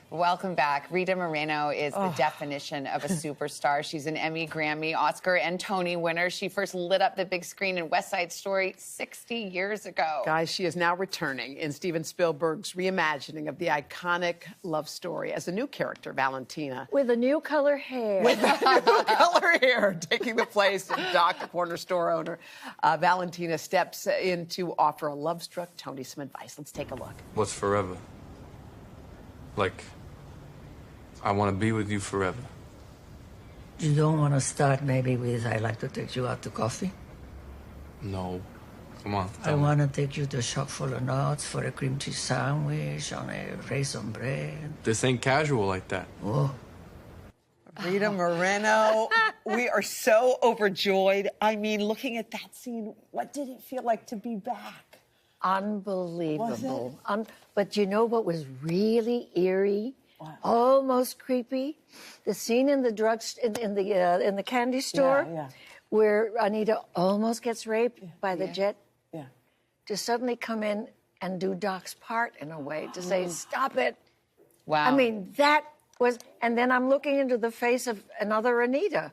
Welcome back. Rita Moreno is the definition of a superstar. She's an Emmy, Grammy, Oscar, and Tony winner. She first lit up the big screen in West Side Story 60 years ago. Guys, she is now returning in Stephen Spielberg's reimagining of the iconic love story as a new character, Valentina. With a new color hair. With a new color hair, taking the place of Doc, the corner store owner. Valentina steps in to offer a love-struck Tony some advice. Let's take a look. What's forever? Like, I want to be with you forever. You don't want to start maybe with, I'd like to take you out to coffee? No. Come on. I want to take you to a shop full of nuts for a cream cheese sandwich on a raisin bread. This ain't casual like that. Oh. Rita Moreno, we are so overjoyed. I mean, looking at that scene, what did it feel like to be back? Unbelievable. But you know what was really eerie? Wow. Almost creepy? The scene in the in the candy store where Anita almost gets raped by the jet. Yeah. To suddenly come in and do Doc's part in a way, to say, stop it. Wow. I mean, that was, and then I'm looking into the face of another Anita.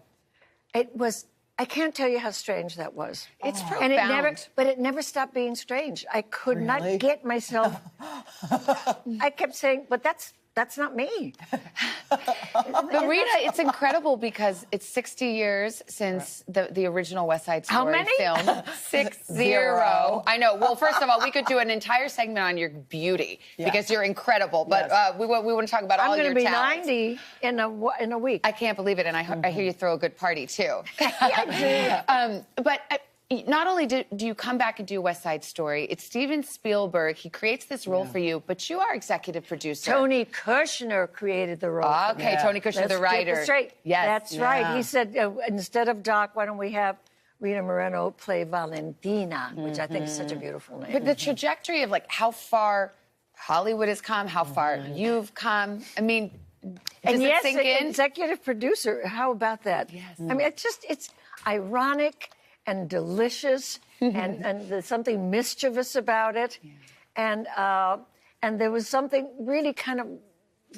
It was, I can't tell you how strange that was. It's profound. And it never stopped being strange. I could not get myself. I kept saying, but that's not me. But Rita, it's incredible because it's 60 years since the original West Side Story How many? film. 60. I know. Well, first of all, we could do an entire segment on your beauty because you're incredible. But we want to talk about all your talents. I'm going to be 90 in a week. I can't believe it, and I hear you throw a good party too. I do. But not only do you come back and do West Side Story, it's Stephen Spielberg. He creates this role for you, but you are executive producer. Tony Kushner created the role. Okay, Tony Kushner, the writer. Let's get this straight. Yes. That's right. He said, instead of Doc, why don't we have Rita Moreno play Valentina, which I think is such a beautiful name. But the trajectory of, like, how far Hollywood has come, how far you've come, I mean, does it sink in? Executive producer, how about that? Yes. I mean, it's ironic and delicious, and there's something mischievous about it, and there was something really kind of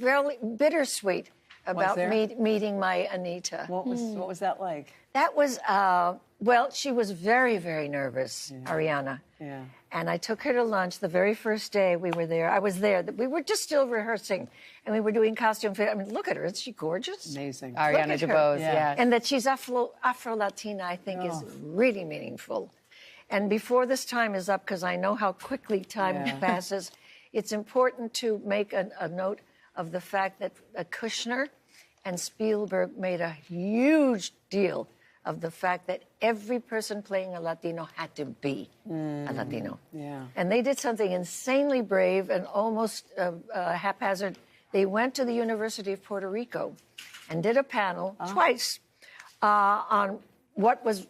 really bittersweet about meeting my Anita. What was that like? That was well, she was very, very nervous, Ariana. Yeah. And I took her to lunch the very first day we were there. I was there. We were just still rehearsing, and we were doing costume fit. I mean, look at her. Isn't she gorgeous? Amazing. Ariana DeBose, yes. And that she's Afro-Latina, I think, is really meaningful. And before this time is up, because I know how quickly time passes, it's important to make a note of the fact that Kushner and Spielberg made a huge deal of the fact that every person playing a Latino had to be a Latino. Yeah. And they did something insanely brave and almost haphazard. They went to the University of Puerto Rico and did a panel twice on what was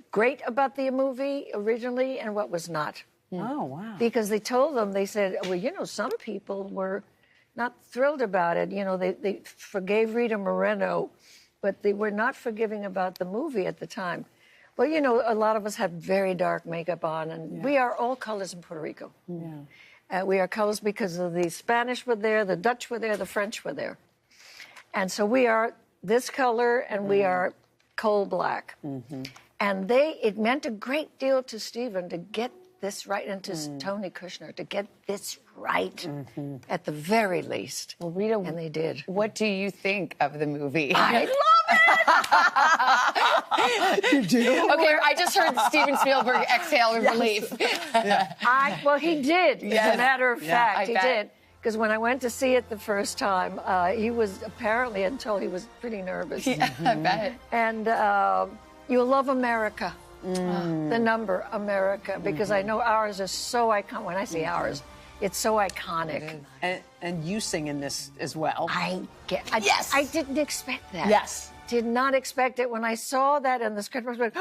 great about the movie originally and what was not. Oh, wow. Because they told them, they said, well, you know, some people were not thrilled about it. You know, they forgave Rita Moreno, but they were not forgiving about the movie at the time. Well, you know, a lot of us have very dark makeup on, and we are all colors in Puerto Rico. Yeah. We are colors because of the Spanish were there, the Dutch were there, the French were there. And so we are this color, and we are coal black. And it meant a great deal to Stephen to get this right, and to Tony Kushner to get this right at the very least. Well, Rita, and they did. What do you think of the movie? I love it! You do? Okay, I just heard Steven Spielberg exhale in relief. Well, he did. As a matter of fact, he bet. did. Because when I went to see it the first time, he was apparently, until he was pretty nervous. Yeah, I bet. And you'll love America. The number America, because I know ours is so iconic. When I say ours, it's so iconic. And you sing in this as well. Yes! I didn't expect that. Yes. Did not expect it. When I saw that in the script, I was like,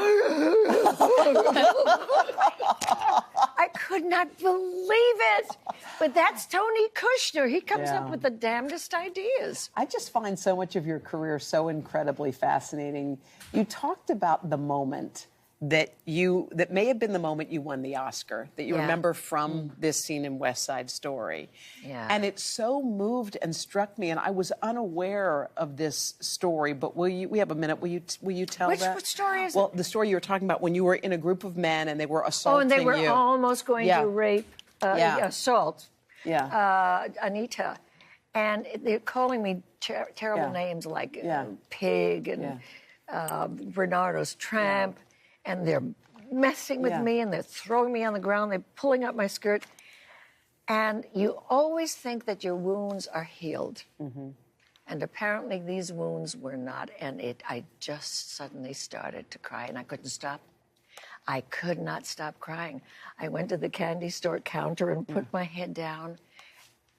I could not believe it. But that's Tony Kushner. He comes up with the damnedest ideas. I just find so much of your career so incredibly fascinating. You talked about the moment that may have been the moment you won the Oscar, that you remember from this scene in West Side Story. Yeah. And it so moved and struck me, and I was unaware of this story, but we have a minute, will you tell that? Which story is it? Well, the story you were talking about when you were in a group of men and they were assaulting you. Oh, and they were almost going to rape, assault Anita. And they're calling me terrible names like pig and Bernardo's tramp. And they're messing with me, and they're throwing me on the ground. They're pulling up my skirt. And you always think that your wounds are healed. And apparently these wounds were not. And I just suddenly started to cry, and I couldn't stop. I could not stop crying. I went to the candy store counter and put my head down,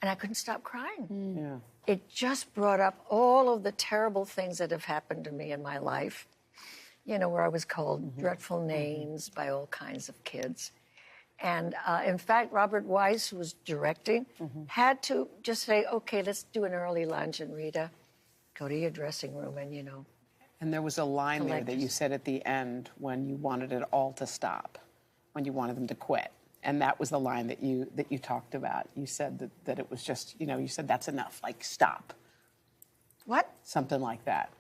and I couldn't stop crying. It just brought up all of the terrible things that have happened to me in my life. You know, where I was called dreadful names by all kinds of kids. And in fact, Robert Wise, who was directing, had to just say, okay, let's do an early lunch, and Rita, go to your dressing room and, you know. And there was a line there that you said at the end when you wanted it all to stop, when you wanted them to quit. And that was the line that you talked about. You said that it was just, you know, you said that's enough, like stop. What? Something like that.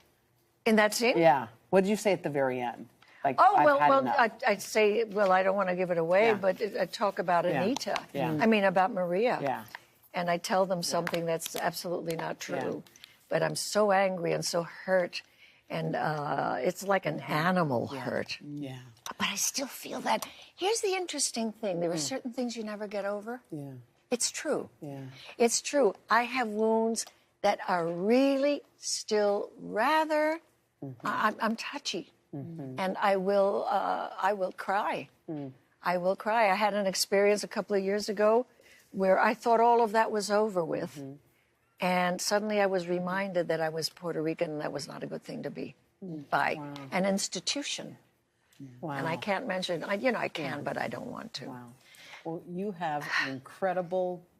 In that scene? Yeah. What did you say at the very end? Like, I'd say, well, I don't want to give it away, but I talk about Anita. I mean, about Maria. Yeah. And I tell them something that's absolutely not true. But I'm so angry and so hurt. And it's like an animal hurt. Yeah. But I still feel that. Here's the interesting thing. There are certain things you never get over. Yeah. It's true. Yeah. It's true. I have wounds that are really still rather... I'm touchy, and I will cry. I will cry. I had an experience a couple of years ago where I thought all of that was over with, and suddenly I was reminded that I was Puerto Rican, and that was not a good thing to be by an institution. Wow. And I can't mention, I can, but I don't want to. Wow. Well, you have an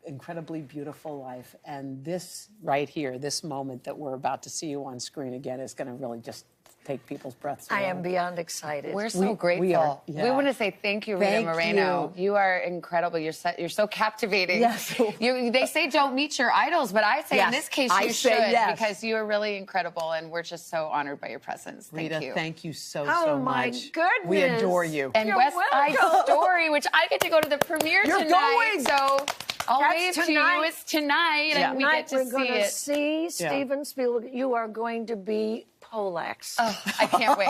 incredibly beautiful life. And this right here, this moment that we're about to see you on screen again is going to really just take people's breaths away. I am beyond excited. We're so grateful. We want to say thank you, Rita Moreno. You are incredible. You're so captivating. Yes. They say don't meet your idols, but I say in this case you should because you are really incredible, and we're just so honored by your presence. Thank Rita, you. thank you so Oh, much. my goodness. We adore you. And West Side Story, which I get to go to the premiere tonight. Going. So I'll wave to tonight. you. It's tonight, and we get to we're see going to it. see Stephen Spielberg. You are going to be Polax. Oh, I can't wait.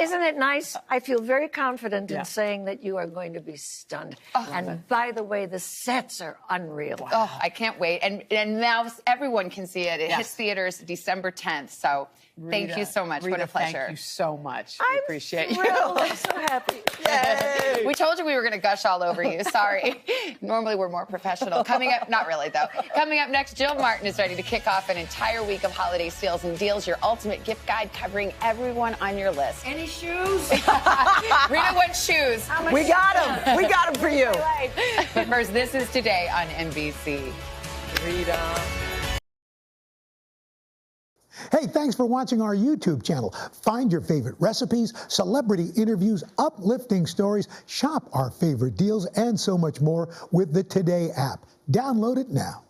Isn't it nice? I feel very confident in saying that you are going to be stunned. And by the way, the sets are unreal. Wow. Oh, I can't wait. And now everyone can see it. It hits theaters December 10th. So thank you so much. Rita, what a pleasure. Thank you so much. I appreciate you. I'm so happy. Yay. We told you we were going to gush all over you. Sorry. Normally we're more professional. Coming up, not really though. Coming up next, Jill Martin is ready to kick off an entire week of holiday steals and deals, your ultimate gift guide covering everyone on your list. Any shoes? Rita wants shoes. We got them. We got them for you. But first, this is Today on NBC. Rita. Hey, thanks for watching our YouTube channel. Find your favorite recipes, celebrity interviews, uplifting stories, shop our favorite deals, and so much more with the Today app. Download it now.